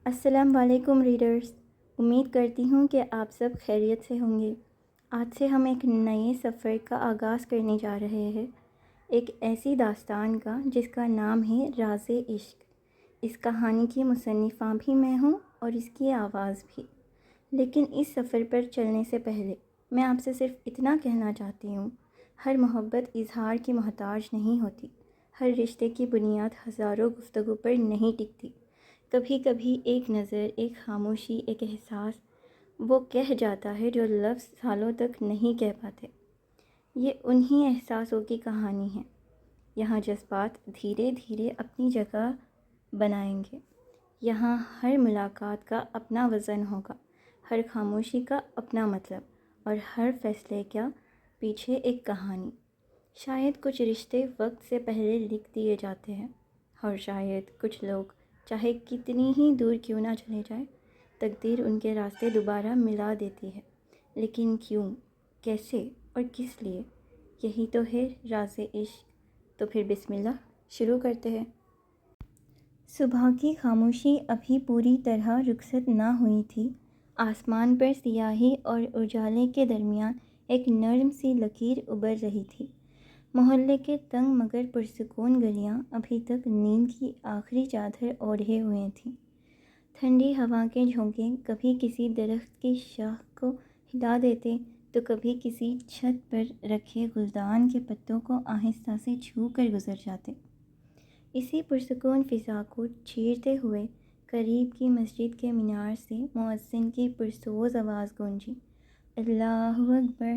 السلام علیکم ریڈرز، امید کرتی ہوں کہ آپ سب خیریت سے ہوں گے۔ آج سے ہم ایک نئے سفر کا آغاز کرنے جا رہے ہیں، ایک ایسی داستان کا جس کا نام ہے راز عشق۔ اس کہانی کی مصنفہ بھی میں ہوں اور اس کی آواز بھی۔ لیکن اس سفر پر چلنے سے پہلے میں آپ سے صرف اتنا کہنا چاہتی ہوں، ہر محبت اظہار کی محتاج نہیں ہوتی، ہر رشتے کی بنیاد ہزاروں گفتگو پر نہیں ٹکتی۔ کبھی کبھی ایک نظر، ایک خاموشی، ایک احساس وہ کہہ جاتا ہے جو لفظ سالوں تک نہیں کہہ پاتے۔ یہ انہی احساسوں کی کہانی ہے۔ یہاں جذبات دھیرے دھیرے اپنی جگہ بنائیں گے، یہاں ہر ملاقات کا اپنا وزن ہوگا، ہر خاموشی کا اپنا مطلب، اور ہر فیصلے کا پیچھے ایک کہانی۔ شاید کچھ رشتے وقت سے پہلے لکھ دیے جاتے ہیں، اور شاید کچھ لوگ چاہے کتنی ہی دور کیوں نہ چلے جائیں، تقدیر ان کے راستے دوبارہ ملا دیتی ہے۔ لیکن کیوں، کیسے اور کس لیے؟ یہی تو ہے راز عشق۔ تو پھر بسم اللہ شروع کرتے ہیں۔ صبح کی خاموشی ابھی پوری طرح رخصت نہ ہوئی تھی۔ آسمان پر سیاہی اور اجالے کے درمیان ایک نرم سی لکیر ابھر رہی تھی۔ محلے کے تنگ مگر پرسکون گلیاں ابھی تک نیند کی آخری چادر اوڑھے ہوئے تھیں۔ ٹھنڈی ہوا کے جھونکے کبھی کسی درخت کی شاخ کو ہلا دیتے تو کبھی کسی چھت پر رکھے گلدان کے پتوں کو آہستہ سے چھو کر گزر جاتے۔ اسی پرسکون فضا کو چیرتے ہوئے قریب کی مسجد کے مینار سے مؤذن کی پرسوز آواز گونجی، اللہ اکبر،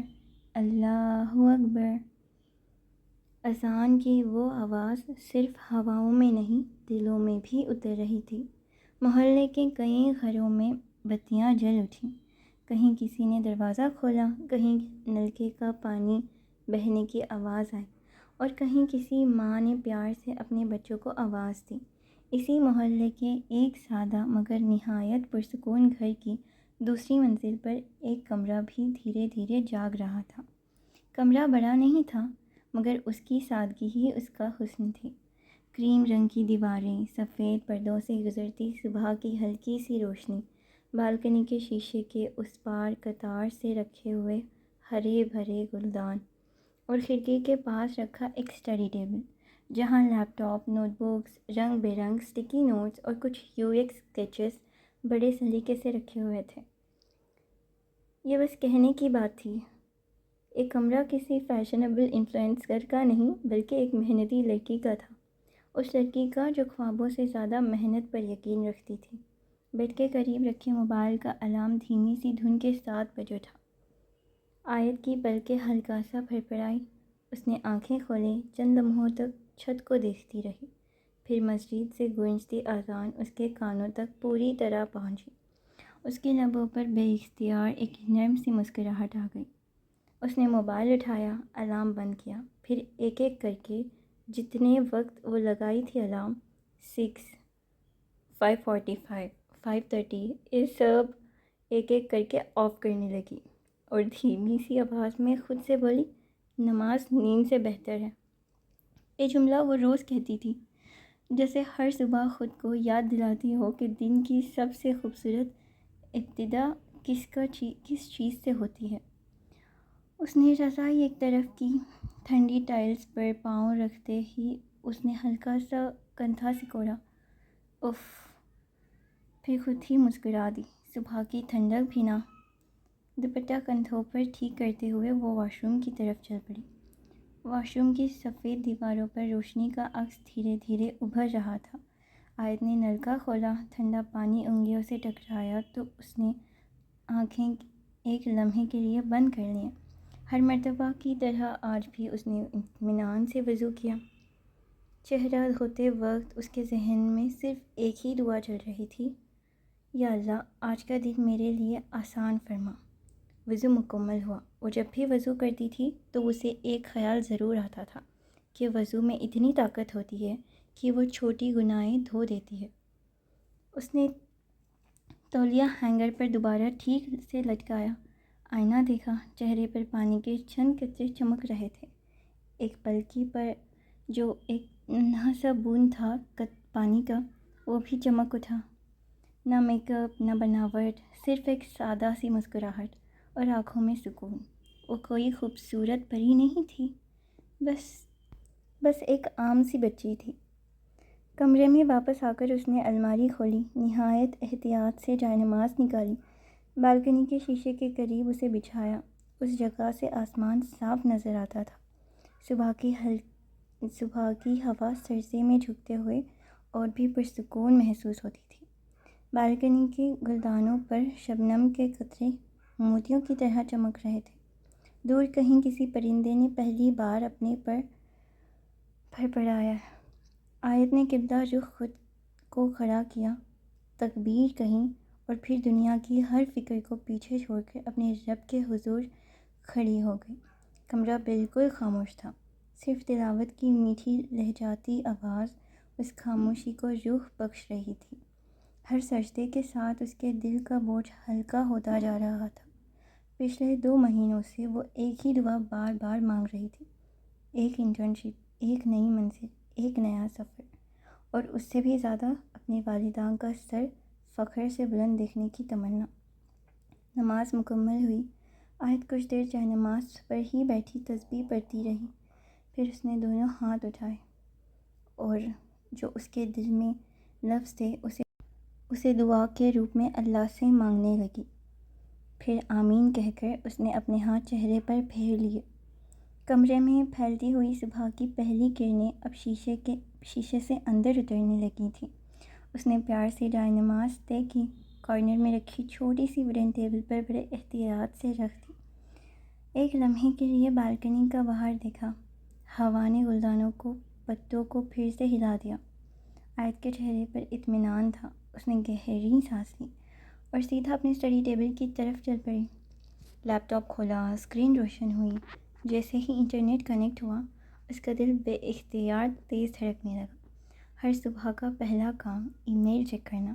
اللہ اکبر۔ اذان کی وہ آواز صرف ہواؤں میں نہیں، دلوں میں بھی اتر رہی تھی۔ محلے کے کئی گھروں میں بتیاں جل اٹھیں۔ کہیں کسی نے دروازہ کھولا، کہیں نلکے کا پانی بہنے کی آواز آئی، اور کہیں کسی ماں نے پیار سے اپنے بچوں کو آواز دی۔ اسی محلے کے ایک سادہ مگر نہایت پرسکون گھر کی دوسری منزل پر ایک کمرہ بھی دھیرے دھیرے جاگ رہا تھا۔ کمرہ بڑا نہیں تھا، مگر اس کی سادگی ہی اس کا حسن تھی۔ کریم رنگ کی دیواریں، سفید پردوں سے گزرتی صبح کی ہلکی سی روشنی، بالکنی کے شیشے کے اس پار قطار سے رکھے ہوئے ہرے بھرے گلدان، اور کھڑکی کے پاس رکھا ایک اسٹڈی ٹیبل جہاں لیپ ٹاپ، نوٹ بکس، رنگ برنگ اسٹکی نوٹس اور کچھ یو ایکس اسکیچز بڑے سلیقے سے رکھے ہوئے تھے۔ یہ بس کہنے کی بات تھی۔ ایک کمرہ کسی فیشنیبل انفلوئنسر کا نہیں، بلکہ ایک محنتی لڑکی کا تھا۔ اس لڑکی کا جو خوابوں سے زیادہ محنت پر یقین رکھتی تھی۔ بیڈ کے قریب رکھے موبائل کا الارم دھیمی سی دھن کے ساتھ بج اٹھا۔ آیت کی پلکیں ہلکا سا پھڑپھڑائی۔ اس نے آنکھیں کھولیں، چند لمحوں تک چھت کو دیکھتی رہی۔ پھر مسجد سے گونجتی اذان اس کے کانوں تک پوری طرح پہنچی۔ اس کے لبوں پر بے اختیار ایک نرم سی مسکراہٹ آ گئی۔ اس نے موبائل اٹھایا، الارم بند کیا، پھر ایک ایک کر کے جتنے وقت وہ لگائی تھی الارم، 6، 5:45، 5:30، یہ سب ایک ایک کر کے آف کرنے لگی، اور دھیمی سی آواز میں خود سے بولی، نماز نیند سے بہتر ہے۔ یہ جملہ وہ روز کہتی تھی، جیسے ہر صبح خود کو یاد دلاتی ہو کہ دن کی سب سے خوبصورت ابتدا کس چیز سے ہوتی ہے۔ اس نے رضائی ایک طرف کی، ٹھنڈی ٹائلز پر پاؤں رکھتے ہی اس نے ہلکا سا کندھا سکوڑا، اف، پھر خود ہی مسکرا دی، صبح کی ٹھنڈک بھی نہ۔ دوپٹہ کندھوں پر ٹھیک کرتے ہوئے وہ واش روم کی طرف چل پڑی۔ واش روم کی سفید دیواروں پر روشنی کا عکس دھیرے دھیرے ابھر رہا تھا۔ آیت نے نلکا کھولا، ٹھنڈا پانی انگلیوں سے ٹکرایا تو اس نے آنکھیں ایک لمحے کے لیے بند کر لیں۔ ہر مرتبہ کی طرح آج بھی اس نے اطمینان سے وضو کیا۔ چہرہ دھوتے وقت اس کے ذہن میں صرف ایک ہی دعا چل رہی تھی، یا اللہ آج کا دن میرے لیے آسان فرما۔ وضو مکمل ہوا۔ وہ جب بھی وضو کرتی تھی تو اسے ایک خیال ضرور آتا تھا کہ وضو میں اتنی طاقت ہوتی ہے کہ وہ چھوٹی گناہیں دھو دیتی ہے۔ اس نے تولیہ ہینگر پر دوبارہ ٹھیک سے لٹکایا، آئینہ دیکھا، چہرے پر پانی کے چند قطرے چمک رہے تھے۔ ایک پلکی پر جو ایک ننھا سا بوند تھا پانی کا، وہ بھی چمک اٹھا۔ نہ میک اپ، نہ بناوٹ، صرف ایک سادہ سی مسکراہٹ اور آنکھوں میں سکون۔ وہ کوئی خوبصورت پری نہیں تھی، بس ایک عام سی بچی تھی۔ کمرے میں واپس آ کر اس نے الماری کھولی، نہایت احتیاط سے جائے نماز نکالی، بالکنی کے شیشے کے قریب اسے بچھایا۔ اس جگہ سے آسمان صاف نظر آتا تھا۔ صبح کی ہوا سرسے میں جھکتے ہوئے اور بھی پرسکون محسوس ہوتی تھی۔ بالکنی کے گلدانوں پر شبنم کے قطرے موتیوں کی طرح چمک رہے تھے۔ دور کہیں کسی پرندے نے پہلی بار اپنے پر پھڑپڑایا۔ آیت نے قبلہ رخ خود کو کھڑا کیا، تکبیر کہیں اور پھر دنیا کی ہر فکر کو پیچھے چھوڑ کر اپنے رب کے حضور کھڑی ہو گئی۔ کمرہ بالکل خاموش تھا، صرف تلاوت کی میٹھی لہجاتی آواز اس خاموشی کو روح بخش رہی تھی۔ ہر سجدے کے ساتھ اس کے دل کا بوجھ ہلکا ہوتا جا رہا تھا۔ پچھلے 2 مہینوں سے وہ ایک ہی دعا بار بار مانگ رہی تھی، ایک انٹرنشپ، ایک نئی منزل، ایک نیا سفر، اور اس سے بھی زیادہ اپنی والدہ کا سر فخر سے بلند دیکھنے کی تمنا۔ نماز مکمل ہوئی۔ آیت کچھ دیر جائے نماز پر ہی بیٹھی تسبیح پڑھتی رہی، پھر اس نے دونوں ہاتھ اٹھائے اور جو اس کے دل میں لفظ تھے اسے دعا کے روپ میں اللہ سے مانگنے لگی۔ پھر آمین کہہ کر اس نے اپنے ہاتھ چہرے پر پھیر لیے۔ کمرے میں پھیلتی ہوئی صبح کی پہلی کرنیں اب شیشے سے اندر اترنے لگی تھیں۔ اس نے پیار سے جائے نماز طے کی، کارنر میں رکھی چھوٹی سی ووڈن ٹیبل پر بڑے احتیاط سے رکھ دی۔ ایک لمحے کے لیے بالکنی کا باہر دیکھا۔ ہوا نے گلدانوں کو پتوں کو پھر سے ہلا دیا۔ آیت کے چہرے پر اطمینان تھا۔ اس نے گہری سانس لی اور سیدھا اپنی اسٹڈی ٹیبل کی طرف چل پڑی۔ لیپ ٹاپ کھولا، اسکرین روشن ہوئی۔ جیسے ہی انٹرنیٹ کنیکٹ ہوا، اس کا دل بے اختیار تیز دھڑکنے لگا۔ ہر صبح کا پہلا کام ای میل چیک کرنا۔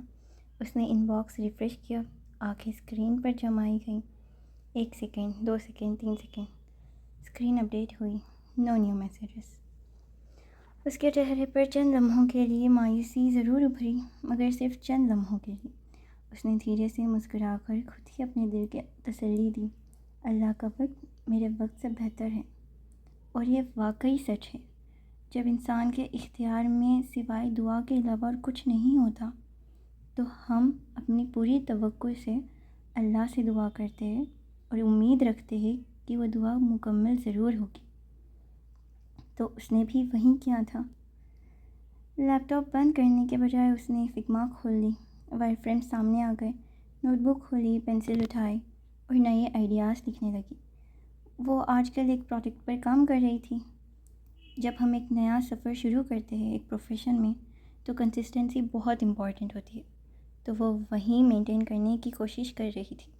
اس نے ان باکس ریفریش کیا، آنکھیں اسکرین پر جمائی گئیں۔ 1 second, 2 second, 3 second, screen update ہوئی، نو نیو میسیجز۔ اس کے چہرے پر چند لمحوں کے لیے مایوسی ضرور ابھری، مگر صرف چند لمحوں کے لیے۔ اس نے دھیرے سے مسکرا کر خود ہی اپنے دل کی تسلی دی، اللہ کا وقت میرے وقت سے بہتر ہے۔ اور یہ واقعی سچ ہے۔ جب انسان کے اختیار میں سوائے دعا کے علاوہ اور کچھ نہیں ہوتا، تو ہم اپنی پوری توقع سے اللہ سے دعا کرتے ہیں اور امید رکھتے ہیں کہ وہ دعا مکمل ضرور ہوگی۔ تو اس نے بھی وہی کیا تھا۔ لیپ ٹاپ بند کرنے کے بجائے اس نے فگما کھول لی، وائر فریم سامنے آ گئے، نوٹ بک کھولی، پینسل اٹھائی اور نئے آئیڈیاز لکھنے لگی۔ وہ آج کل ایک پروجیکٹ پر کام کر رہی تھی۔ جب ہم ایک نیا سفر شروع کرتے ہیں ایک پروفیشن میں، تو کنسسٹنسی بہت امپورٹنٹ ہوتی ہے۔ تو وہ وہی مینٹین کرنے کی کوشش کر رہی تھی،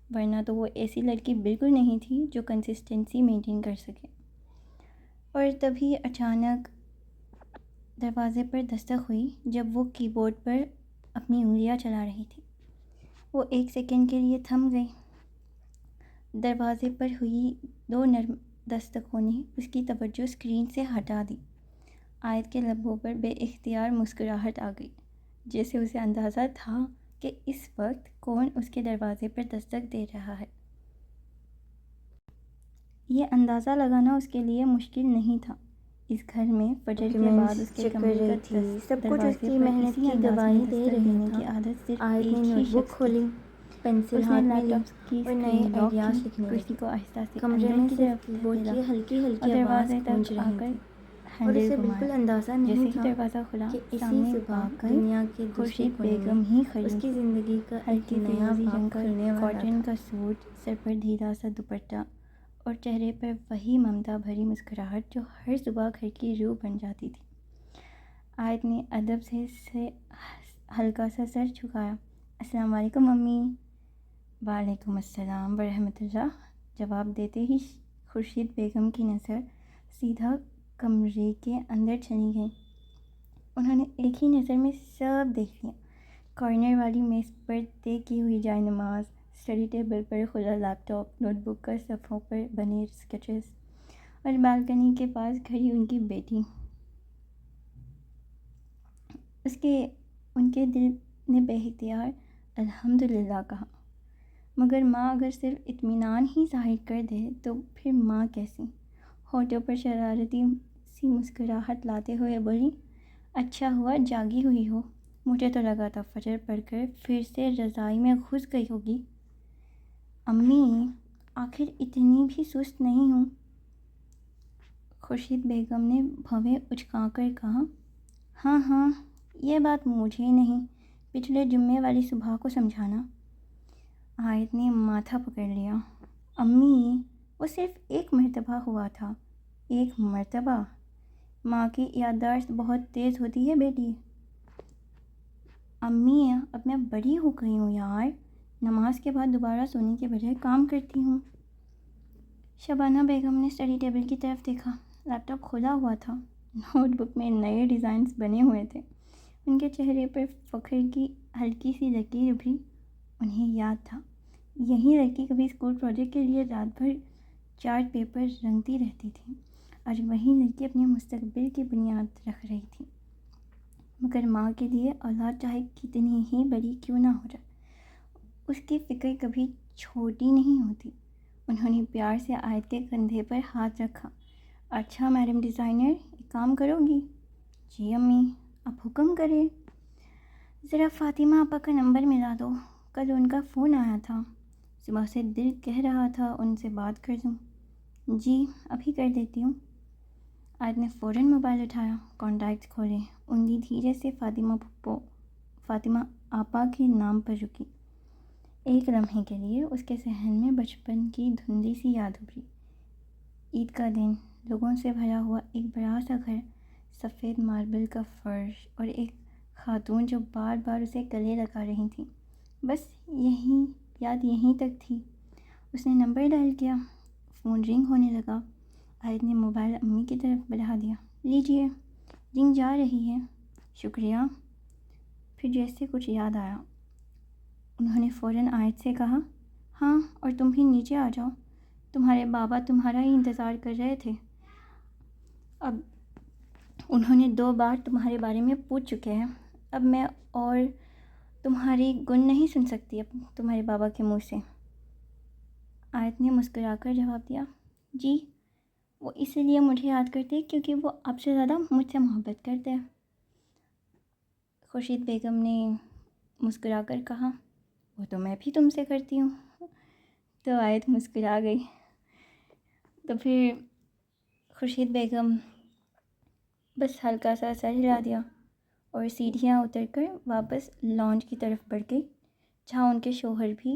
ورنہ تو وہ ایسی لڑکی بالکل نہیں تھی جو کنسسٹنسی مینٹین کر سکے۔ اور تبھی اچانک دروازے پر دستک ہوئی۔ جب وہ کی بورڈ پر اپنی انگلیاں چلا رہی تھی، وہ 1 سیکنڈ کے لیے تھم گئی۔ دروازے پر ہوئی 2 نرم دستکوں نے اس کی توجہ اسکرین سے ہٹا دی۔ آیت کے لبوں پر بے اختیار مسکراہٹ آ گئی، جیسے اسے اندازہ تھا کہ اس وقت کون اس کے دروازے پر دستک دے رہا ہے۔ یہ اندازہ لگانا اس کے لیے مشکل نہیں تھا۔ اس گھر میں فجر کے بعد اس کے کمرے کا سب کچھ اس کی دروازے پر محنت اسی کی انداز گواہی میں دے دستک رہی دینے تھا۔ کی عادت صرف آیت نے ایک ہی نوٹ بک شخص کی کھولی، پینسل اس نے ہاتھ میں لیپ لی ٹاپ کی اور نئے اسکرین لاک کی، آئیڈیاز لکھنے کرسی لگی۔ کو آہستہ سے کمرے اندر میں کی صرف طرف کی بورڈ دھکیلا کی ہلکی اور ہلکی آواز دروازے گونج تک آ رہی کر تھی، اور ہینڈل اسے گھمایا۔ بالکل اندازہ نہیں جیسے ہی تھا دروازہ کھلا، کہ اسی سامنے صبح واقعی دنیا کے دوسرے خورشید کونے میں بیگم ہی کھڑی اس کی تھی۔ زندگی کا ایک ہلکے نیا فیروزی رنگ باب کا کھلنے والا کاٹن تھا۔ کا سوٹ، سر پر ڈھیلا سا دوپٹہ اور چہرے پر وہی ممتا بھری مسکراہٹ جو ہر صبح گھر کی روح بن جاتی تھی۔ آیت نے ادب سے ہلکا سا سر جھکایا۔ السلام علیکم امی۔ وعلیکم السلام ورحمۃ اللہ، جواب دیتے ہی خورشید بیگم کی نظر سیدھا کمرے کے اندر چلی گئی۔ انہوں نے ایک ہی نظر میں سب دیکھ لیا، کارنر والی میز پر طے کی ہوئی جائے نماز، اسٹڈی ٹیبل پر کھلا لیپ ٹاپ، نوٹ بک کا صفحوں پر بنے اسکیچز، اور بالکنی کے پاس کھڑی ان کی بیٹی۔ ان کے دل نے بے اختیار الحمدللہ کہا، مگر ماں اگر صرف اطمینان ہی ظاہر کر دے تو پھر ماں کیسی؟ ہونٹوں پر شرارتی سی مسکراہٹ لاتے ہوئے بولی، اچھا ہوا جاگی ہوئی ہو، مجھے تو لگا تھا فجر پڑھ کر پھر سے رضائی میں گھس گئی ہوگی۔ امی آخر اتنی بھی سست نہیں ہوں، خورشید بیگم نے بھویں اچکا کر کہا۔ ہاں ہاں، یہ بات مجھے نہیں، پچھلے جمعے والی صبح کو سمجھانا۔ آیت نے ماتھا پکڑ لیا۔ امی وہ صرف ایک مرتبہ ہوا تھا۔ ایک مرتبہ؟ ماں کی یادداشت بہت تیز ہوتی ہے بیٹی۔ امی اب میں بڑی ہو گئی ہوں یار، نماز کے بعد دوبارہ سونے کے بجائے کام کرتی ہوں۔ شبانہ بیگم نے اسٹڈی ٹیبل کی طرف دیکھا۔ لیپ ٹاپ کھولا ہوا تھا، نوٹ بک میں نئے ڈیزائنز بنے ہوئے تھے۔ ان کے چہرے پر فخر کی ہلکی سی لکیر ابھری۔ انہیں یاد تھا، یہی لڑکی کبھی اسکول پروجیکٹ کے لیے رات بھر چارٹ پیپر رنگتی رہتی تھی، آج وہی لڑکی اپنے مستقبل کی بنیاد رکھ رہی تھی۔ مگر ماں کے لیے اولاد چاہے کتنی ہی بڑی کیوں نہ ہو جائے، اس کی فکر کبھی چھوٹی نہیں ہوتی۔ انہوں نے پیار سے آیت کے کندھے پر ہاتھ رکھا۔ اچھا میڈم ڈیزائنر، ایک کام کرو گی؟ جی امی، آپ حکم کریں۔ ذرا فاطمہ آپا کا نمبر ملا دو، کل ان کا فون آیا تھا، صبح سے دل کہہ رہا تھا ان سے بات کر لوں۔ جی ابھی کر دیتی ہوں۔ آیت نے فوراً موبائل اٹھایا، کانٹیکٹس کھولے، انگلی دھیرے سے فاطمہ آپا کے نام پر رکی۔ ایک لمحے کے لیے اس کے ذہن میں بچپن کی دھندلی سی یاد ابھری۔ عید کا دن، لوگوں سے بھرا ہوا ایک بڑا سا گھر، سفید ماربل کا فرش اور ایک خاتون جو بار بار اسے گلے لگا رہی تھی۔ بس یہی یاد یہیں تک تھی۔ اس نے نمبر ڈائل کیا، فون رنگ ہونے لگا۔ آیت نے موبائل امی کی طرف بڑھا دیا۔ لیجئے، رنگ جا رہی ہے۔ شکریہ۔ پھر جیسے کچھ یاد آیا، انہوں نے فوراً آیت سے کہا، ہاں اور تم بھی نیچے آ جاؤ، تمہارے بابا تمہارا ہی انتظار کر رہے تھے۔ اب انہوں نے 2 بار تمہارے بارے میں پوچھ چکے ہیں، اب میں اور تمہاری گن نہیں سن سکتی اب تمہارے بابا کے منہ سے۔ آیت نے مسکرا کر جواب دیا، جی وہ اس لیے مجھے یاد کرتے کیونکہ وہ آپ سے زیادہ مجھ سے محبت کرتے ہیں۔ خورشید بیگم نے مسکرا کر کہا، وہ تو میں بھی تم سے کرتی ہوں۔ تو آیت مسکرا گئی۔ تو پھر خورشید بیگم بس ہلکا سا سر ہلا دیا اور سیڑھیاں اتر کر واپس لانج کی طرف بڑھ گئی، جہاں ان کے شوہر بھی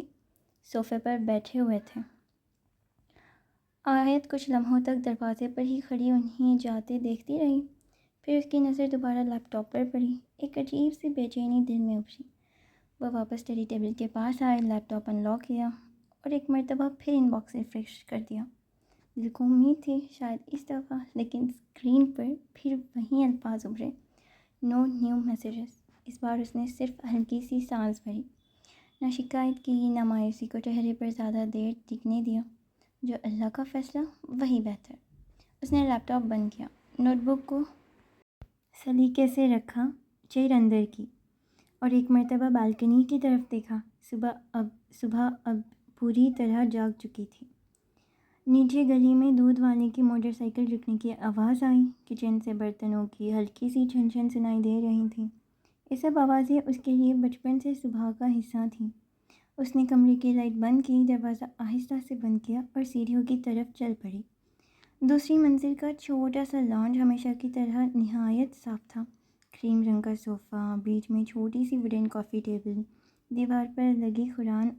صوفے پر بیٹھے ہوئے تھے۔ آیت کچھ لمحوں تک دروازے پر ہی کھڑی انہیں جاتے دیکھتی رہی، پھر اس کی نظر دوبارہ لیپ ٹاپ پر پڑی۔ ایک عجیب سی بے چینی دل میں ابھری۔ وہ واپس اسٹڈی ٹیبل کے پاس آئے، لیپ ٹاپ ان لاک کیا اور ایک مرتبہ پھر ان باکس ریفریش کر دیا۔ دل کو امید تھی شاید اس دفعہ، لیکن اسکرین پر پھر وہی الفاظ ابھرے، نو نیو میسیجز۔ اس بار اس نے صرف ہلکی سی سانس بھری، نہ شکایت کی نہ مایوسی کو چہرے پر زیادہ دیر ٹکنے دیا۔ جو اللہ کا فیصلہ وہی بہتر۔ اس نے لیپ ٹاپ بند کیا، نوٹ بک کو سلیقے سے رکھا، چیئر اندر کی اور ایک مرتبہ بالکنی کی طرف دیکھا۔ صبح اب پوری طرح جاگ چکی تھی۔ نیچے گلی میں دودھ والے کی موٹر سائیکل رکنے کی آواز آئی، کچن سے برتنوں کی ہلکی سی چھن چھن سنائی دے رہی تھیں۔ یہ سب آوازیں اس کے لیے بچپن سے صبح کا حصہ تھیں۔ اس نے کمرے کی لائٹ بند کی، دروازہ آہستہ سے بند کیا اور سیڑھیوں کی طرف چل پڑی۔ دوسری منزل کا چھوٹا سا لانج ہمیشہ کی طرح نہایت صاف تھا۔ کریم رنگ کا صوفہ، بیچ میں چھوٹی سی ووڈن کافی ٹیبل، دیوار پر لگی قرآن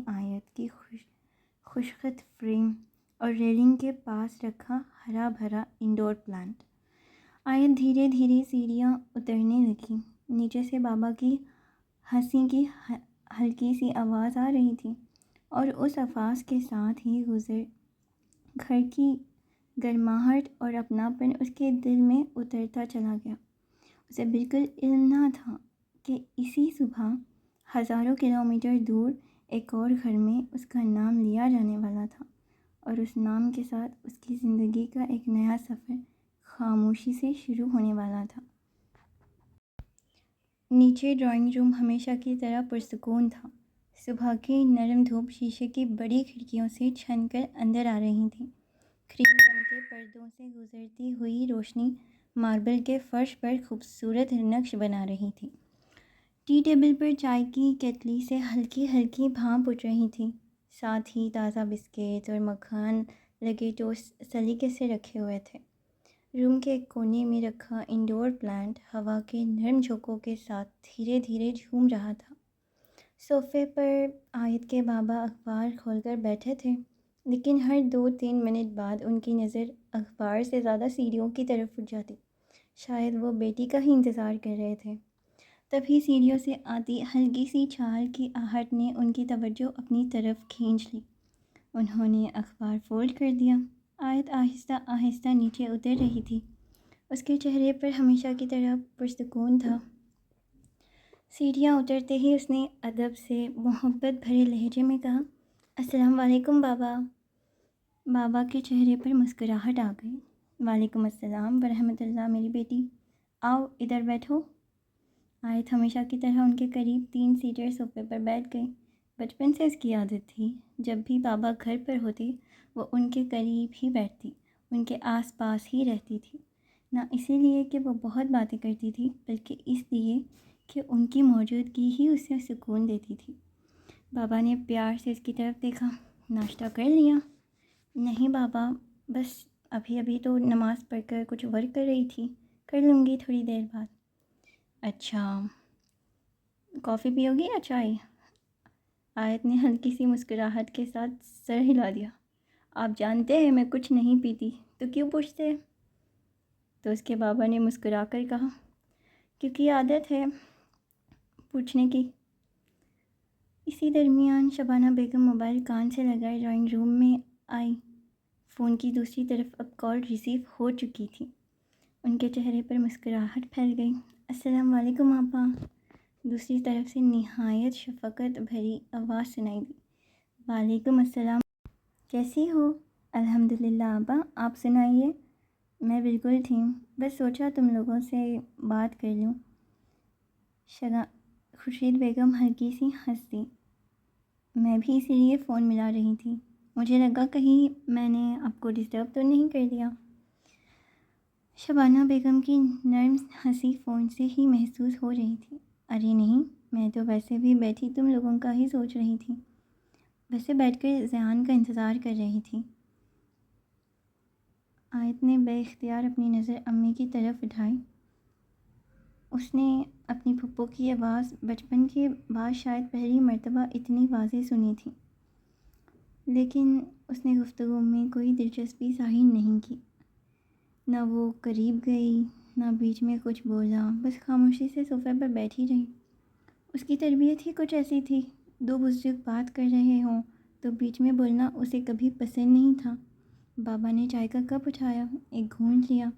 آیت کی خوشخط فریم اور ریلنگ کے پاس رکھا ہرا بھرا انڈور پلانٹ۔ آیت دھیرے دھیرے سیڑھیاں اترنے لگی۔ نیچے سے بابا کی ہنسی کی ہلکی سی آواز آ رہی تھی اور اس آواز کے ساتھ ہی گھر کی گرماہٹ اور اپناپن اس کے دل میں اترتا چلا گیا۔ اسے بالکل علم نہ تھا کہ اسی صبح ہزاروں کلومیٹر دور ایک اور گھر میں اس کا نام لیا جانے والا تھا، اور اس نام کے ساتھ اس کی زندگی کا ایک نیا سفر خاموشی سے شروع ہونے والا تھا۔ نیچے ڈرائنگ روم ہمیشہ کی طرح پرسکون تھا۔ صبح کی نرم دھوپ شیشے کی بڑی کھڑکیوں سے چھن کر اندر آ رہی تھی۔ کریم رنگ کے پردوں سے گزرتی ہوئی روشنی ماربل کے فرش پر خوبصورت نقش بنا رہی تھی۔ ٹی ٹیبل پر چائے کی کیتلی سے ہلکی ہلکی بھاپ اٹھ رہی تھی، ساتھ ہی تازہ بسکٹ اور مکھن لگے ٹوسٹ سلیقے سے رکھے ہوئے تھے۔ روم کے ایک کونے میں رکھا انڈور پلانٹ ہوا کے نرم جھونکوں کے ساتھ دھیرے دھیرے جھوم رہا تھا۔ صوفے پر آیت کے بابا اخبار کھول کر بیٹھے تھے، لیکن ہر 2-3 منٹ بعد ان کی نظر اخبار سے زیادہ سیڑھیوں کی طرف اٹھ جاتی۔ شاید وہ بیٹی کا ہی انتظار کر رہے تھے۔ تبھی سیڑھیوں سے آتی ہلکی سی چھال کی آہٹ نے ان کی توجہ اپنی طرف کھینچ لی۔ انہوں نے اخبار فولڈ کر دیا۔ آیت آہستہ آہستہ نیچے اتر رہی تھی۔ اس کے چہرے پر ہمیشہ کی طرح پرسکون تھا۔ سیڑھیاں اترتے ہی اس نے ادب سے محبت بھرے لہجے میں کہا، السلام علیکم بابا۔ بابا کے چہرے پر مسکراہٹ آ گئی۔ وعلیکم السلام ورحمۃ اللہ میری بیٹی، آؤ ادھر بیٹھو۔ آیت ہمیشہ کی طرح ان کے قریب 3 سیٹر صوفے پر بیٹھ گئی۔ بچپن سے اس کی عادت تھی، جب بھی بابا گھر پر ہوتے وہ ان کے قریب ہی بیٹھتی، ان کے آس پاس ہی رہتی تھی۔ نہ اسی لیے کہ وہ بہت باتیں کرتی تھی، بلکہ اس لیے کہ ان کی موجودگی ہی اسے سکون دیتی تھی۔ بابا نے پیار سے اس کی طرف دیکھا، ناشتہ کر لیا؟ نہیں بابا، بس ابھی تو نماز پڑھ کر کچھ ورک کر رہی تھی، کر لوں گی تھوڑی دیر بعد۔ اچھا، کافی پیو گی یا چائے؟ آیت نے ہلکی سی مسکراہٹ کے ساتھ سر ہلا دیا۔ آپ جانتے ہیں میں کچھ نہیں پیتی، تو کیوں پوچھتے؟ تو اس کے بابا نے مسکرا کر کہا، کیونکہ عادت ہے پوچھنے کی۔ اسی درمیان شبانہ بیگم موبائل کان سے لگائے ڈرائنگ روم میں آئی۔ فون کی دوسری طرف اب کال ریسیو ہو چکی تھی۔ ان کے چہرے پر مسکراہٹ پھیل گئی۔ السلام علیکم آپا۔ دوسری طرف سے نہایت شفقت بھری آواز سنائی دی۔ وعلیکم السلام، کیسی ہو؟ الحمدللہ آپا، آپ سنائیے؟ میں بالکل ٹھیک، بس سوچا تم لوگوں سے بات کر لوں۔ خورشید بیگم ہلکی سی ہنس دی۔ میں بھی اسی لیے فون ملا رہی تھی، مجھے لگا کہیں میں نے آپ کو ڈسٹرب تو نہیں کر دیا۔ شبانہ بیگم کی نرم ہنسی فون سے ہی محسوس ہو رہی تھی۔ ارے نہیں، میں تو ویسے بھی بیٹھی تم لوگوں کا ہی سوچ رہی تھی، ویسے بیٹھ کر ذیان کا انتظار کر رہی تھی۔ آیت نے بے اختیار اپنی نظر امی کی طرف اٹھائی۔ اس نے اپنی پھپھو کی آواز بچپن کے بعد شاید پہلی مرتبہ اتنی واضح سنی تھی، لیکن اس نے گفتگو میں کوئی دلچسپی ظاہر نہیں کی۔ نہ وہ قریب گئی، نہ بیچ میں کچھ بولا، بس خاموشی سے صوفے پر بیٹھی رہی۔ اس کی تربیت ہی کچھ ایسی تھی، 2 بزرگ بات کر رہے ہوں تو بیچ میں بولنا اسے کبھی پسند نہیں تھا۔ بابا نے چائے کا کپ اٹھایا، ایک گھونٹ لیا،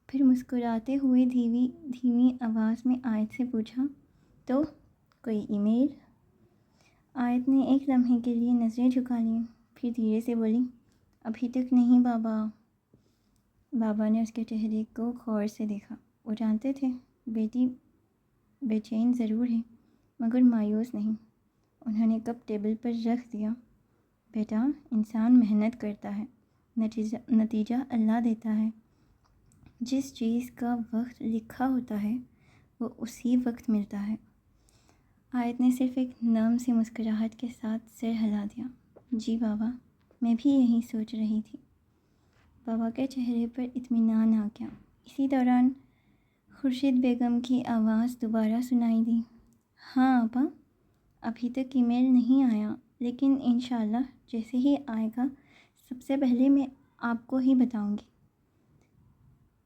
پھر مسکراتے ہوئے دھیمی آواز میں آیت سے پوچھا، تو کوئی ای میل؟ آیت نے ایک لمحے کے لیے نظریں جھکا لیں، پھر دھیرے سے بولی، ابھی تک نہیں بابا۔ بابا نے اس کے چہرے کو غور سے دیکھا۔ وہ جانتے تھے بیٹی بے چین ضرور ہے، مگر مایوس نہیں۔ انہوں نے کپ ٹیبل پر رکھ دیا۔ بیٹا، انسان محنت کرتا ہے، نتیجہ اللہ دیتا ہے۔ جس چیز کا وقت لکھا ہوتا ہے وہ اسی وقت ملتا ہے۔ آیت نے صرف ایک نرم سی مسکراہٹ کے ساتھ سر ہلا دیا۔ جی بابا، میں بھی یہی سوچ رہی تھی۔ بابا کے چہرے پر اطمینان آ گیا۔ اسی دوران خورشید بیگم کی آواز دوبارہ سنائی دی، ہاں آپا، ابھی تک ای میل نہیں آیا، لیکن انشاءاللہ جیسے ہی آئے گا سب سے پہلے میں آپ کو ہی بتاؤں گی۔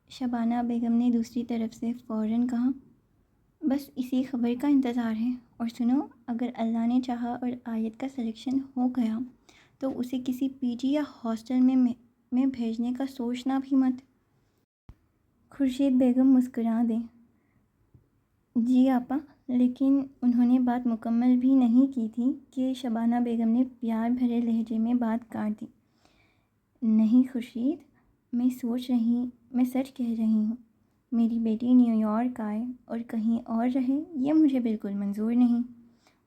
شبانہ بیگم نے دوسری طرف سے فوراً کہا، بس اسی خبر کا انتظار ہے، اور سنو، اگر اللہ نے چاہا اور آیت کا سلیکشن ہو گیا تو اسے کسی پی جی یا ہاسٹل میں بھیجنے کا سوچنا بھی مت۔ خورشید بیگم مسکرا دیں۔ جی آپا، لیکن انہوں نے بات مکمل بھی نہیں کی تھی کہ شبانہ بیگم نے پیار بھرے لہجے میں بات کاٹ دی۔ نہیں خورشید، میں سچ کہہ رہی ہوں، میری بیٹی نیو یارک آئے اور کہیں اور رہے یہ مجھے بالکل منظور نہیں،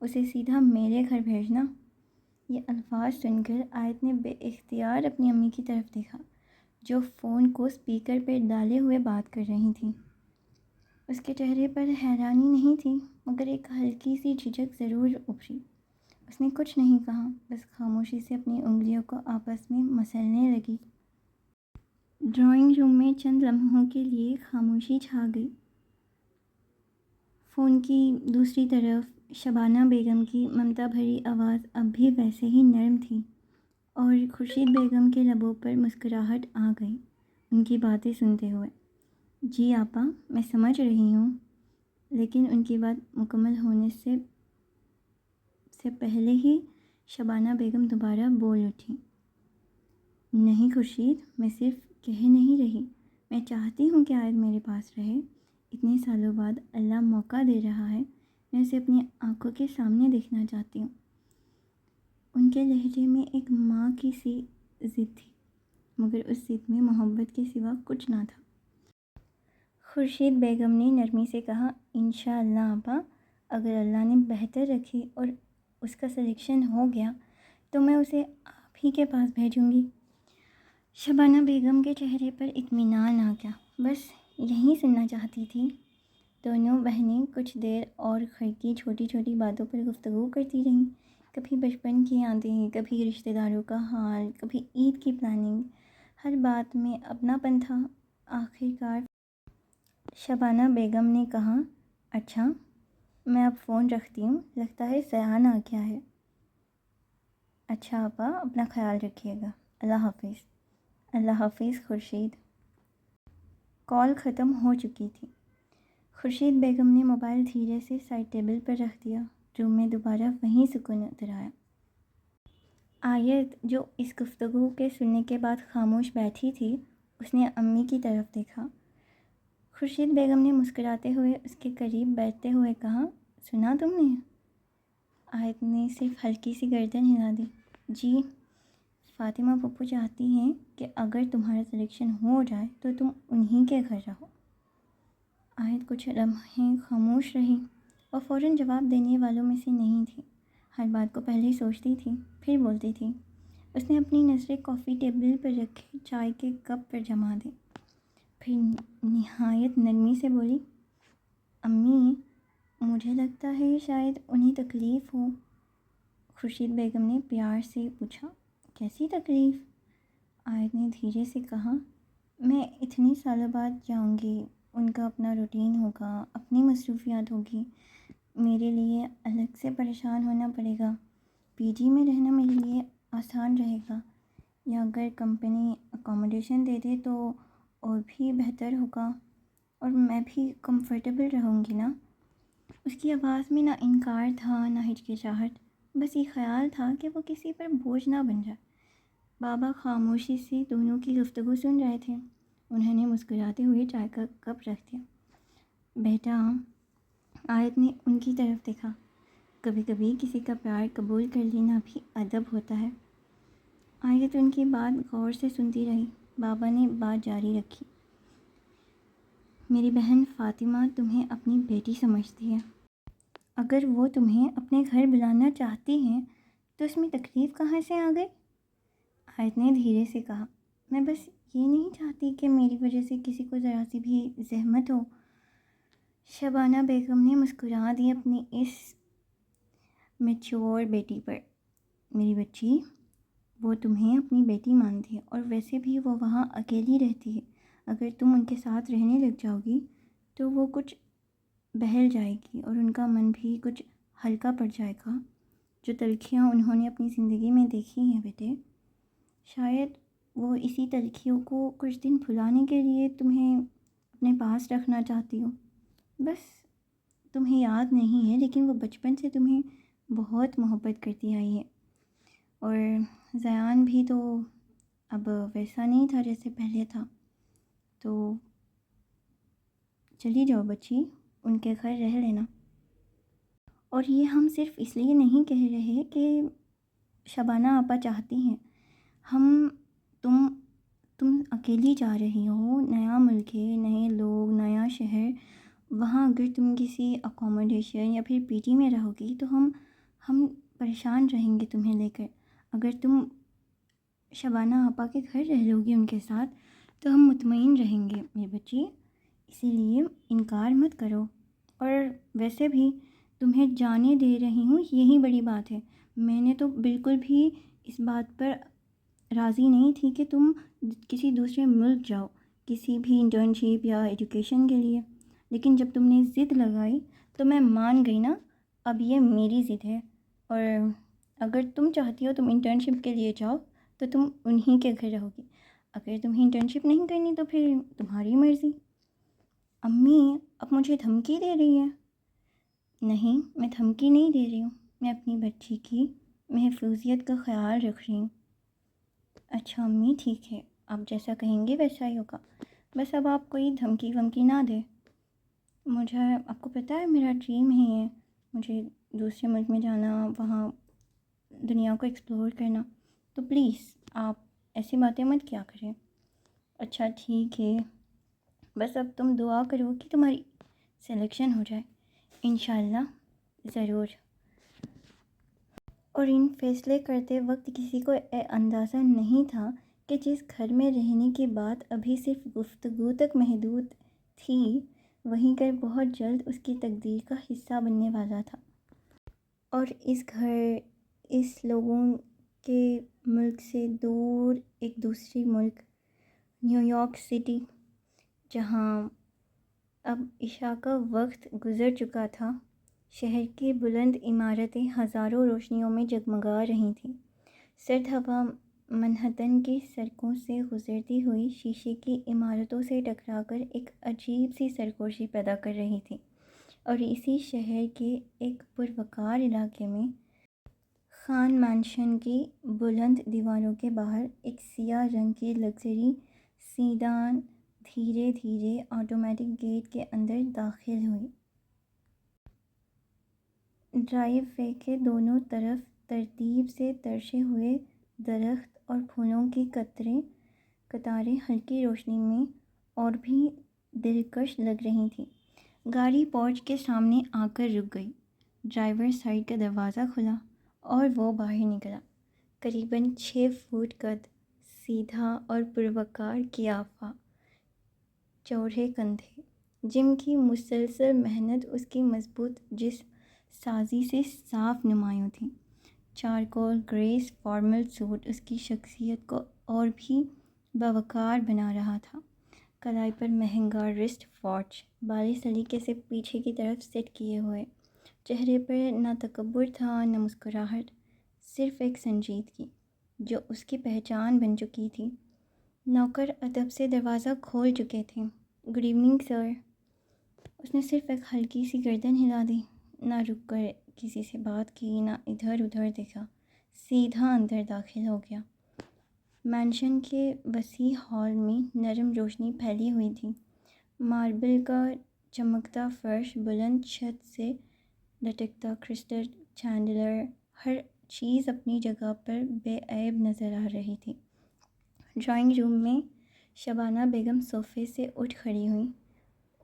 اسے سیدھا میرے گھر بھیجنا۔ یہ الفاظ سن کر آیت نے بے اختیار اپنی امی کی طرف دیکھا جو فون کو اسپیکر پہ ڈالے ہوئے بات کر رہی تھیں۔ اس کے چہرے پر حیرانی نہیں تھی مگر ایک ہلکی سی جھجک ضرور ابھری۔ اس نے کچھ نہیں کہا، بس خاموشی سے اپنی انگلیوں کو آپس میں مسلنے لگی۔ ڈرائنگ روم میں چند لمحوں کے لیے خاموشی چھا گئی۔ فون کی دوسری طرف شبانہ بیگم کی ممتا بھری آواز اب بھی ویسے ہی نرم تھی اور خورشید بیگم کے لبوں پر مسکراہٹ آ گئی ان کی باتیں سنتے ہوئے۔ جی آپا، میں سمجھ رہی ہوں، لیکن ان کی بات مکمل ہونے سے پہلے ہی شبانہ بیگم دوبارہ بول اٹھی۔ نہیں خورشید، میں صرف کہہ نہیں رہی، میں چاہتی ہوں کہ آیت میرے پاس رہے۔ اتنے سالوں بعد اللہ موقع دے رہا ہے، میں اسے اپنی آنکھوں کے سامنے دیکھنا چاہتی ہوں۔ ان کے لہجے میں ایک ماں کی سی ضد تھی مگر اس ضد میں محبت کے سوا کچھ نہ تھا۔ خورشید بیگم نے نرمی سے کہا، انشاءاللہ آپا، اگر اللہ نے بہتر رکھی اور اس کا سلیکشن ہو گیا تو میں اسے آپ ہی کے پاس بھیجوں گی۔ شبانہ بیگم کے چہرے پر اطمینان آ گیا، بس یہی سننا چاہتی تھی۔ دونوں بہنیں کچھ دیر اور گھر کی چھوٹی چھوٹی باتوں پر گفتگو کرتی رہیں، کبھی بچپن کی یادیں، کبھی رشتہ داروں کا حال، کبھی عید کی پلاننگ۔ ہر بات میں اپنا پن تھا۔ آخر کار شبانہ بیگم نے کہا، اچھا میں اب فون رکھتی ہوں، لگتا ہے زیان آ گیا ہے۔ اچھا آپا، اپنا خیال رکھیے گا، اللہ حافظ۔ اللہ حافظ خورشید۔ کال ختم ہو چکی تھی۔ خورشید بیگم نے موبائل دھیرے سے سائڈ ٹیبل پر رکھ دیا۔ روم میں دوبارہ وہیں سکون اتر آیا۔ آیت جو اس گفتگو کے سننے کے بعد خاموش بیٹھی تھی، اس نے امی کی طرف دیکھا۔ خورشید بیگم نے مسکراتے ہوئے اس کے قریب بیٹھتے ہوئے کہا، سنا تم نے؟ آیت نے صرف ہلکی سی گردن ہلا دی۔ جی، فاطمہ پھپھو چاہتی ہیں کہ اگر تمہارا سلیکشن ہو جائے تو تم انہی کے گھر رہو۔ آیت کچھ لمحے خاموش رہی۔ وہ فوراً جواب دینے والوں میں سے نہیں تھی، ہر بات کو پہلے سوچتی تھی پھر بولتی تھی۔ اس نے اپنی نظریں کافی ٹیبل پر رکھے چائے کے کپ پر جما دی، پھر نہایت نرمی سے بولی، امی مجھے لگتا ہے شاید انہیں تکلیف ہو۔ خورشید بیگم نے پیار سے پوچھا، کیسی تکلیف؟ آیت نے دھیرے سے کہا، میں اتنے سالوں بعد جاؤں گی، ان کا اپنا روٹین ہوگا، اپنی مصروفیات ہوگی، میرے لیے الگ سے پریشان ہونا پڑے گا۔ پی جی میں رہنا میرے لیے آسان رہے گا، یا اگر کمپنی اکوموڈیشن دے دے تو اور بھی بہتر ہوگا، اور میں بھی کمفرٹیبل رہوں گی نا۔ اس کی آواز میں نہ انکار تھا نہ ہچکچاہٹ، بس یہ خیال تھا کہ وہ کسی پر بوجھ نہ بن جائے۔ بابا خاموشی سے دونوں کی گفتگو سن رہے تھے۔ انہوں نے مسکراتے ہوئے چائے کا کپ رکھ دیا۔ بیٹا، آیت نے ان کی طرف دیکھا، کبھی کبھی کسی کا پیار قبول کر لینا بھی ادب ہوتا ہے۔ آیت ان کی بات غور سے سنتی رہی۔ بابا نے بات جاری رکھی، میری بہن فاطمہ تمہیں اپنی بیٹی سمجھتی ہے، اگر وہ تمہیں اپنے گھر بلانا چاہتی ہیں تو اس میں تکلیف کہاں سے آ گئی؟ آیت نے دھیرے سے کہا، میں بس یہ نہیں چاہتی کہ میری وجہ سے کسی کو ذرا سی بھی زحمت ہو۔ شبانہ بیگم نے مسکرا دی اپنی اس میچور بیٹی پر، میری بچی، وہ تمہیں اپنی بیٹی مانتی ہے اور ویسے بھی وہ وہاں اکیلی رہتی ہے، اگر تم ان کے ساتھ رہنے لگ جاؤ گی تو وہ کچھ بہل جائے گی اور ان کا من بھی کچھ ہلکا پڑ جائے گا۔ جو تلخیاں انہوں نے اپنی زندگی میں دیکھی ہیں بیٹے، شاید وہ اسی تلخیوں کو کچھ دن بھلانے کے لیے تمہیں اپنے پاس رکھنا چاہتی ہو۔ بس تمہیں یاد نہیں ہے لیکن وہ بچپن سے تمہیں بہت محبت کرتی آئی ہے، اور زیان بھی تو اب ویسا نہیں تھا جیسے پہلے تھا، تو چلی جاؤ بچی، ان کے گھر رہ لینا۔ اور یہ ہم صرف اس لیے نہیں کہہ رہے کہ شبانہ آپا چاہتی ہیں، ہم تم اکیلی جا رہی ہو، نیا ملک ہے، نئے لوگ، نیا شہر، وہاں اگر تم کسی اکوموڈیشن یا پھر پی ٹی میں رہو گی تو ہم پریشان رہیں گے تمہیں لے کر. اگر تم شبانہ آپا کے گھر رہ لو گی ان کے ساتھ تو ہم مطمئن رہیں گے میری بچی، اسی لیے انکار مت کرو. اور ویسے بھی تمہیں جانے دے رہی ہوں، یہی بڑی بات ہے. میں نے تو بالکل بھی اس بات پر راضی نہیں تھی کہ تم کسی دوسرے ملک جاؤ کسی بھی انٹرنشپ یا ایجوکیشن کے لیے، لیکن جب تم نے ضد لگائی تو میں مان گئی نا. اب یہ میری ضد ہے، اور اگر تم چاہتی ہو تم انٹرنشپ کے لیے جاؤ تو تم انہی کے گھر رہو گی. اگر تمہیں انٹرنشپ نہیں کرنی تو پھر تمہاری مرضی. امی اب مجھے دھمکی دے رہی ہے. نہیں، میں دھمکی نہیں دے رہی ہوں، میں اپنی بچی کی محفوظیت کا خیال رکھ رہی ہوں. اچھا امی ٹھیک ہے، آپ جیسا کہیں گے ویسا ہی ہوگا، بس اب آپ کوئی دھمکی ومکی نہ دیں. مجھے آپ کو پتہ ہے میرا ڈریم ہی ہے مجھے دوسرے ملک میں جانا، وہاں دنیا کو ایکسپلور کرنا. تو پلیز آپ ایسی باتیں مت کیا کریں. اچھا ٹھیک ہے، بس اب تم دعا کرو کہ تمہاری سلیکشن ہو جائے، انشاءاللہ ضرور. اور ان فیصلے کرتے وقت کسی کو اندازہ نہیں تھا کہ جس گھر میں رہنے کی بات ابھی صرف گفتگو تک محدود تھی، وہیں گھر بہت جلد اس کی تقدیر کا حصہ بننے والا تھا. اور اس گھر، اس لوگوں کے ملک سے دور ایک دوسری ملک، نیو یارک سٹی، جہاں اب عشاء کا وقت گزر چکا تھا. شہر کی بلند عمارتیں ہزاروں روشنیوں میں جگمگا رہی تھیں. سرد ہوا منہٹن کی سڑکوں سے گزرتی ہوئی شیشے کی عمارتوں سے ٹکرا کر ایک عجیب سی سرگوشی پیدا کر رہی تھی. اور اسی شہر کے ایک پروقار علاقے میں خان مینشن کی بلند دیواروں کے باہر ایک سیاہ رنگ کی لگژری سیڈان دھیرے دھیرے آٹومیٹک گیٹ کے اندر داخل ہوئی. ڈرائیو وے کے دونوں طرف ترتیب سے تراشے ہوئے درخت اور پھولوں کی قطاریں ہلکی روشنی میں اور بھی دلکش لگ رہی تھیں. گاڑی پورچ کے سامنے آ کر رک گئی. ڈرائیور سائڈ کا دروازہ کھلا اور وہ باہر نکلا. قریباً 6 فٹ قد، سیدھا اور پروقار قیافہ، چوڑے کندھے، جم کی مسلسل محنت اس کی مضبوط جسم سازی سے صاف نمایاں تھی. چارکول گریس فارمل سوٹ اس کی شخصیت کو اور بھی باوقار بنا رہا تھا. کلائی پر مہنگا رسٹ واچ بالی سلیقے سے پیچھے کی طرف سیٹ کیے ہوئے. چہرے پر نہ تکبر تھا نہ مسکراہٹ، صرف ایک سنجیدگی جو اس کی پہچان بن چکی تھی. نوکر ادب سے دروازہ کھول چکے تھے. گڈ ایوننگ سر. اس نے صرف ایک ہلکی سی گردن ہلا دی، نہ رک کر کسی سے بات کی نہ ادھر ادھر دیکھا، سیدھا اندر داخل ہو گیا. مینشن کے وسیع ہال میں نرم روشنی پھیلی ہوئی تھی. ماربل کا چمکتا فرش، بلند چھت سے لٹکتا کرسٹل چینڈلر، ہر چیز اپنی جگہ پر بے عیب نظر آ رہی تھی. ڈرائنگ روم میں شبانہ بیگم صوفے سے اٹھ کھڑی ہوئیں.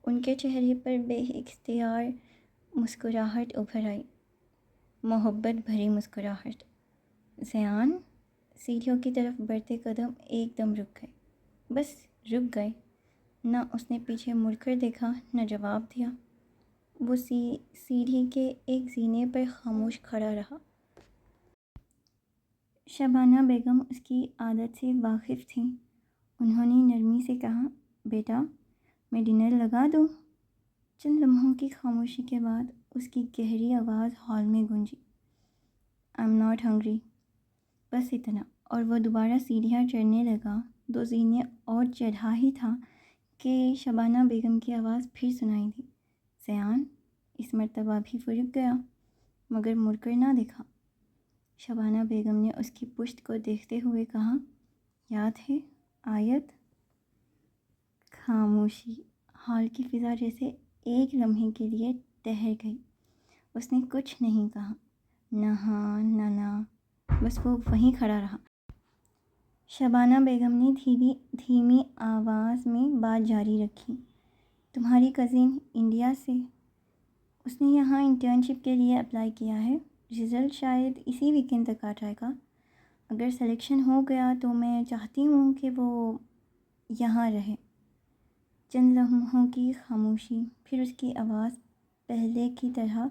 ان کے چہرے پر بے اختیار مسکراہٹ ابھر آئی، محبت بھری مسکراہٹ. زیان. سیڑھیوں کی طرف بڑھتے قدم ایک دم رک گئے. بس رک گئے. نہ اس نے پیچھے مڑ کر دیکھا نہ جواب دیا. وہ سیڑھی کے ایک زینے پر خاموش کھڑا رہا. شبانہ بیگم اس کی عادت سے واقف تھیں. انہوں نے نرمی سے کہا، بیٹا میں ڈنر لگا دوں؟ چند لمحوں کی خاموشی کے بعد اس کی گہری آواز ہال میں گونجی، آئی ایم ناٹ ہنگری. بس اتنا، اور وہ دوبارہ سیڑھیاں چڑھنے لگا. 2 زینے اور چڑھا ہی تھا کہ شبانہ بیگم کی آواز پھر سنائی دی، زیان. اس مرتبہ بھی وہ رک گیا مگر مڑ کر نہ دیکھا. شبانہ بیگم نے اس کی پشت کو دیکھتے ہوئے کہا، یاد ہے آیت؟ خاموشی. ہال کی فضا جیسے ایک لمحے کے لیے ٹھہر گئی. اس نے کچھ نہیں کہا، نہ ہاں نہ نہ، بس وہ وہیں کھڑا رہا. شبانہ بیگم نے دھیمی آواز میں بات جاری رکھی۔ تمہاری کزن انڈیا سے؟ اس نے یہاں انٹرنشپ کے لیے اپلائی کیا ہے، رزلٹ شاید اسی ویکینڈ تک آ جائے گا۔ اگر سلیکشن ہو گیا تو میں چاہتی ہوں کہ وہ یہاں رہے۔ چند لمحوں کی خاموشی، پھر اس کی آواز پہلے کی طرح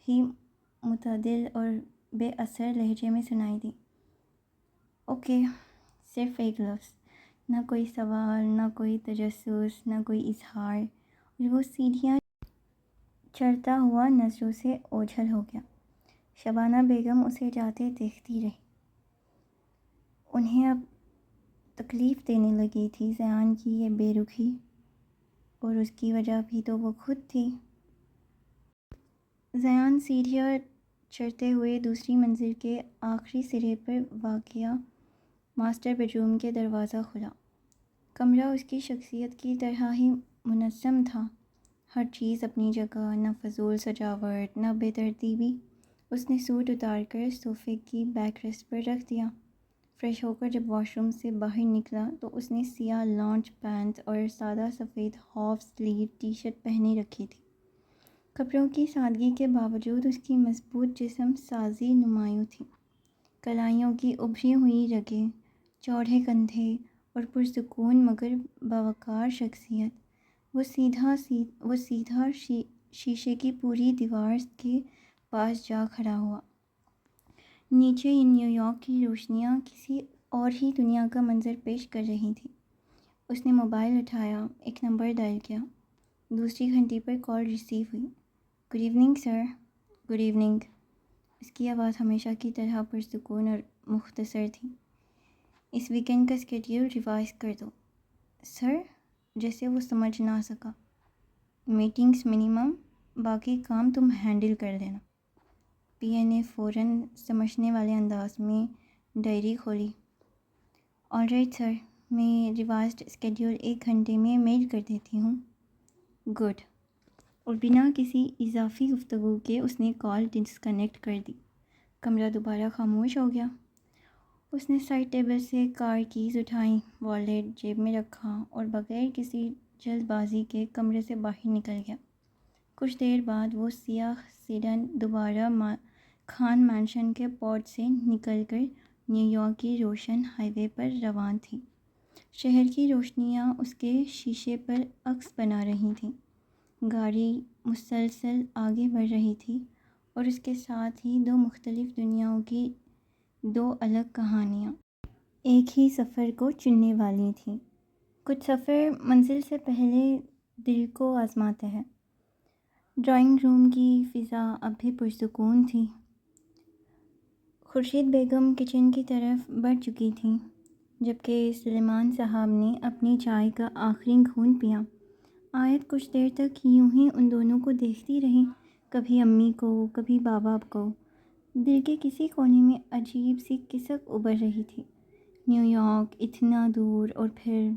ہی معتدل اور بے اثر لہجے میں سنائی دی۔ اوکے، صرف ایک لفظ، نہ کوئی سوال، نہ کوئی تجسس، نہ کوئی اظہار، اور وہ سیڑھیاں چڑھتا ہوا نظروں سے اوجھل ہو گیا۔ شبانہ بیگم اسے جاتے دیکھتی رہی۔ انہیں اب تکلیف دینے لگی تھی زیان کی یہ بے رخی، اور اس کی وجہ بھی تو وہ خود تھی۔ زیان سیڑھیاں چڑھتے ہوئے دوسری منزل کے آخری سرے پر واقع ماسٹر بیڈروم کے دروازہ کھولا۔ کمرہ اس کی شخصیت کی طرح ہی منظم تھا، ہر چیز اپنی جگہ، نہ فضول سجاوٹ، نہ بے ترتیبی۔ اس نے سوٹ اتار کر صوفے کی بیک ریسٹ پر رکھ دیا۔ فریش ہو کر جب واش روم سے باہر نکلا تو اس نے سیاہ لانچ پینٹ اور سادہ سفید ہاف سلیو ٹی شرٹ پہنی رکھی تھی۔ کپڑوں کی سادگی کے باوجود اس کی مضبوط جسم سازی نمایاں تھی۔ کلائیوں کی ابھری ہوئی رگیں، چوڑے کندھے اور پرسکون مگر باوقار شخصیت۔ وہ سیدھا شیشے کی پوری دیوار کے پاس جا کھڑا ہوا۔ نیچے نیو یارک کی روشنیاں کسی اور ہی دنیا کا منظر پیش کر رہی تھیں۔ اس نے موبائل اٹھایا، ایک نمبر ڈائل کیا۔ دوسری گھنٹی پر کال ریسیو ہوئی۔ Good evening sir. Good evening. اس کی آواز ہمیشہ کی طرح پرسکون اور مختصر تھی۔ اس ویکینڈ کا اسکیڈول ریوائز کر دو۔ سر؟ جیسے وہ سمجھ نہ سکا۔ میٹنگز منیمم، باقی کام تم ہینڈل کر لینا۔ پی اے نے فوراً سمجھنے والے انداز میں ڈائری کھولی۔ آل رائٹ سر، میں ریوائزڈ اسکیڈول 1 گھنٹے میں میل کر دیتی ہوں۔ گڈ۔ اور بنا کسی اضافی گفتگو کے اس نے کال ڈسکنیکٹ کر دی۔ کمرہ دوبارہ خاموش ہو گیا۔ اس نے سائڈ ٹیبل سے کار کیز اٹھائیں، والیٹ جیب میں رکھا اور بغیر کسی جلد بازی کے کمرے سے باہر نکل گیا۔ کچھ دیر بعد وہ سیاہ سیڈن دوبارہ خان مینشن کے پورچ سے نکل کر نیو یارک کی روشن ہائی وے پر رواں تھی۔ شہر کی روشنیاں اس کے شیشے پر عکس بنا رہی تھیں۔ گاڑی مسلسل آگے بڑھ رہی تھی اور اس کے ساتھ ہی 2 مختلف دنیاؤں کی 2 الگ کہانیاں ایک ہی سفر کو چننے والی تھیں۔ کچھ سفر منزل سے پہلے دل کو آزماتے ہیں۔ ڈرائنگ روم کی فضا اب بھی پرسکون تھی۔ خورشید بیگم کچن کی طرف بڑھ چکی تھیں، جبکہ سلیمان صاحب نے اپنی چائے کا آخری گھونٹ پیا۔ آیت کچھ دیر تک یوں ہی ان دونوں کو دیکھتی رہی، کبھی امی کو، کبھی بابا کو۔ دل کے کسی کونے میں عجیب سی کسک ابھر رہی تھی۔ نیو یارک اتنا دور، اور پھر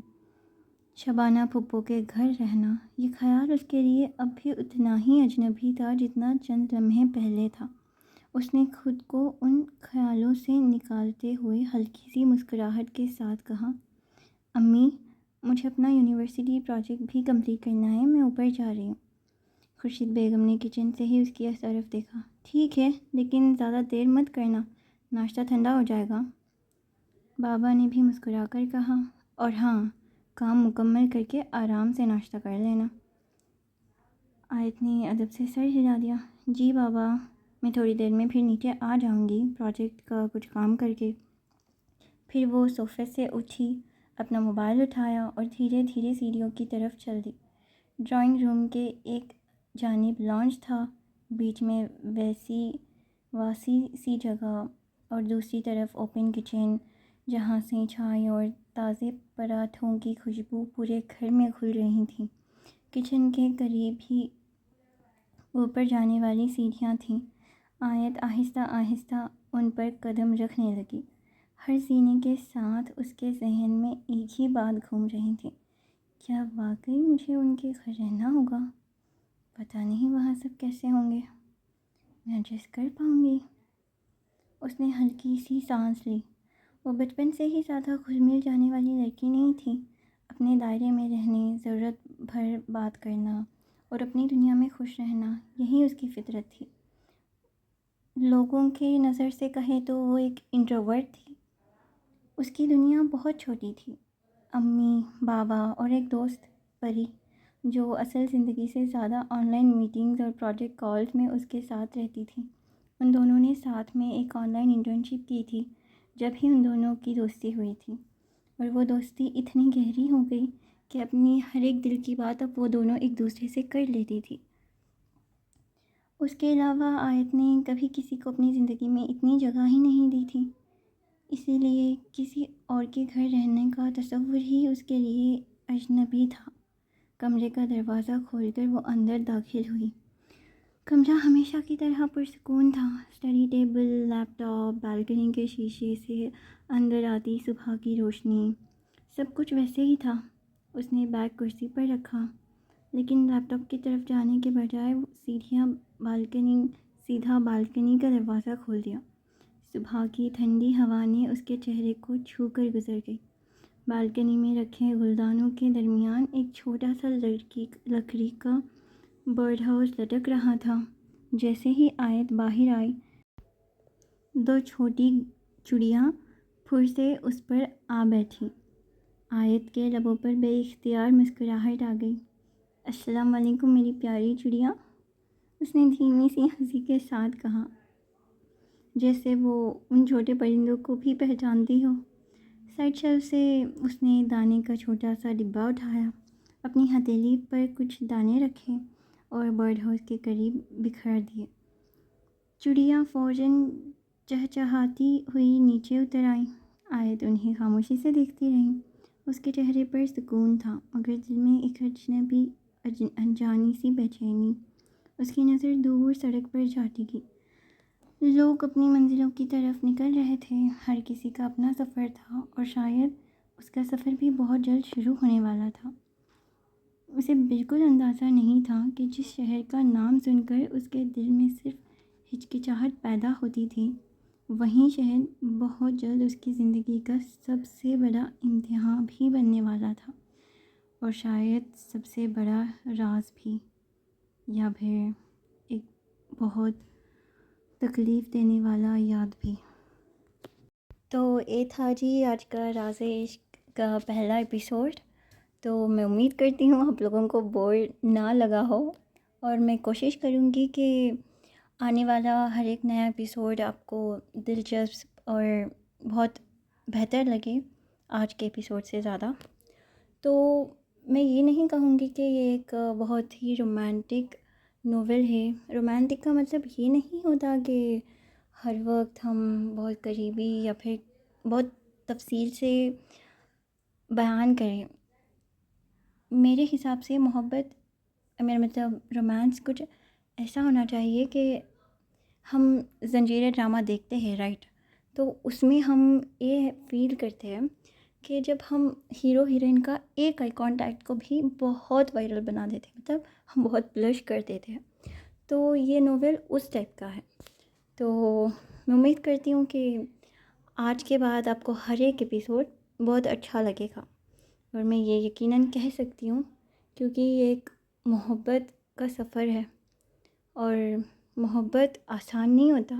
شبانہ پھپھو کے گھر رہنا، یہ خیال اس کے لیے اب بھی اتنا ہی اجنبی تھا جتنا چند لمحے پہلے تھا۔ اس نے خود کو ان خیالوں سے نکالتے ہوئے ہلکی سی مسکراہٹ کے ساتھ کہا، امی، مجھے اپنا یونیورسٹی پروجیکٹ بھی کمپلیٹ کرنا ہے، میں اوپر جا رہی ہوں۔ خورشید بیگم نے کچن سے ہی اس کی طرف دیکھا۔ ٹھیک ہے، لیکن زیادہ دیر مت کرنا، ناشتہ ٹھنڈا ہو جائے گا۔ بابا نے بھی مسکرا کر کہا، اور ہاں، کام مکمل کر کے آرام سے ناشتہ کر لینا۔ آیت نے ادب سے سر ہلا دیا۔ جی بابا، میں تھوڑی دیر میں پھر نیچے آ جاؤں گی پروجیکٹ کا کچھ کام کر کے۔ پھر وہ صوفے سے اٹھی، اپنا موبائل اٹھایا اور دھیرے دھیرے سیڑھیوں کی طرف چل دی۔ ڈرائنگ روم کے ایک جانب لانچ تھا، بیچ میں واسع سی جگہ، اور دوسری طرف اوپن کچن، جہاں سے چائے اور تازے پراٹھوں کی خوشبو پورے گھر میں گھل رہی تھی۔ کچن کے قریب ہی اوپر جانے والی سیڑھیاں تھیں۔ آیت آہستہ آہستہ ان پر قدم رکھنے لگی۔ ہر سینے کے ساتھ اس کے ذہن میں ایک ہی بات گھوم رہی تھی، کیا واقعی مجھے ان کے گھر رہنا ہوگا؟ پتہ نہیں وہاں سب کیسے ہوں گے، میں ایڈجسٹ کر پاؤں گی؟ اس نے ہلکی سی سانس لی۔ وہ بچپن سے ہی زیادہ گھل مل جانے والی لڑکی نہیں تھی. اپنے دائرے میں رہنے، ضرورت بھر بات کرنا اور اپنی دنیا میں خوش رہنا، یہی اس کی فطرت تھی. لوگوں کی نظر سے کہے تو وہ ایک انٹروورٹ تھی. اس کی دنیا بہت چھوٹی تھی. امی، بابا اور ایک دوست پری، جو اصل زندگی سے زیادہ آن لائن میٹنگز اور پروجیکٹ کالز میں اس کے ساتھ رہتی تھی. ان دونوں نے ساتھ میں ایک آن لائن انٹرنشپ کی تھی جب ہی ان دونوں کی دوستی ہوئی تھی، اور وہ دوستی اتنی گہری ہو گئی کہ اپنی ہر ایک دل کی بات اب وہ دونوں ایک دوسرے سے کر لیتی تھی. اس کے علاوہ آیت نے کبھی کسی کو اپنی زندگی میں اتنی جگہ ہی نہیں دی تھی، اسی لیے کسی اور کے گھر رہنے کا تصور ہی اس کے لیے اجنبی تھا. کمرے کا دروازہ کھول کر وہ اندر داخل ہوئی. کمرہ ہمیشہ کی طرح پرسکون تھا. اسٹڈی ٹیبل، لیپ ٹاپ، بالکنی کے شیشے سے اندر آتی صبح کی روشنی، سب کچھ ویسے ہی تھا. اس نے بیگ کرسی پر رکھا، لیکن لیپ ٹاپ کی طرف جانے کے بجائے سیدھا بالکنی کا دروازہ کھول دیا. صبح کی ٹھنڈی ہوا نے اس کے چہرے کو چھو کر گزر گئی. بالکنی میں رکھے گلدانوں کے درمیان ایک چھوٹا سا لکڑی کا برڈ ہاؤس لٹک رہا تھا. جیسے ہی آیت باہر آئی، دو چھوٹی چڑیاں پھر سے اس پر آ بیٹھی. آیت کے لبوں پر بے اختیار مسکراہٹ آ گئی. السلام علیکم میری پیاری چڑیا، اس نے دھیمی سی ہنسی کے ساتھ کہا، جیسے وہ ان چھوٹے پرندوں کو بھی پہچانتی ہو. سائڈ شیلف سے اس نے دانے کا چھوٹا سا ڈبہ اٹھایا، اپنی ہتھیلی پر کچھ دانے رکھے اور برڈ ہاؤس کے قریب بکھیر دیے. چڑیاں فوراً چہچہاتی ہوئی نیچے اتر آئیں. آیت انہیں خاموشی سے دیکھتی رہی. اس کے چہرے پر سکون تھا، مگر دل میں ایک انجانی سی بے چینی. اس کی نظر دور سڑک پر جاتی گئی. لوگ اپنی منزلوں کی طرف نکل رہے تھے. ہر کسی کا اپنا سفر تھا، اور شاید اس کا سفر بھی بہت جلد شروع ہونے والا تھا. اسے بالکل اندازہ نہیں تھا کہ جس شہر کا نام سن کر اس کے دل میں صرف ہچکچاہٹ پیدا ہوتی تھی، وہیں شہر بہت جلد اس کی زندگی کا سب سے بڑا امتحان بھی بننے والا تھا، اور شاید سب سے بڑا راز بھی، یا پھر ایک بہت تکلیف دینے والا یاد بھی. تو یہ تھا جی آج کا راز عشق کا پہلا ایپیسوڈ. تو میں امید کرتی ہوں آپ لوگوں کو بور نہ لگا ہو، اور میں کوشش کروں گی کہ آنے والا ہر ایک نیا ایپیسوڈ آپ کو دلچسپ اور بہت بہتر لگے آج کے ایپیسوڈ سے زیادہ. تو میں یہ نہیں کہوں گی کہ یہ ایک بہت ہی رومانٹک ناول ہے. رومانٹک کا مطلب یہ نہیں ہوتا کہ ہر وقت ہم بہت قریبی یا پھر بہت تفصیل سے بیان کریں. میرے حساب سے محبت، میرا مطلب رومانس کچھ ایسا ہونا چاہیے کہ ہم زنجیر ڈرامہ دیکھتے ہیں، رائٹ؟ تو اس میں ہم یہ فیل کرتے ہیں کہ جب ہم ہیرو ہیروئن کا ایک آئی کانٹیکٹ کو بھی بہت وائرل بنا دیتے ہیں، مطلب ہم بہت بلش کر دیتے ہیں. تو یہ ناول اس ٹائپ کا ہے. تو میں امید کرتی ہوں کہ آج کے بعد آپ کو ہر ایک ایپیسوڈ بہت اچھا لگے گا، اور میں یہ یقیناً کہہ سکتی ہوں کیونکہ یہ ایک محبت کا سفر ہے، اور محبت آسان نہیں ہوتا.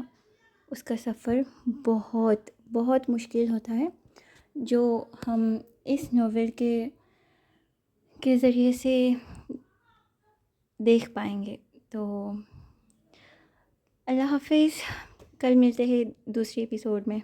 اس کا سفر بہت بہت مشکل ہوتا ہے، جو ہم اس ناول کے ذریعے سے دیکھ پائیں گے. تو اللہ حافظ، کل ملتے ہیں دوسری ایپیسوڈ میں.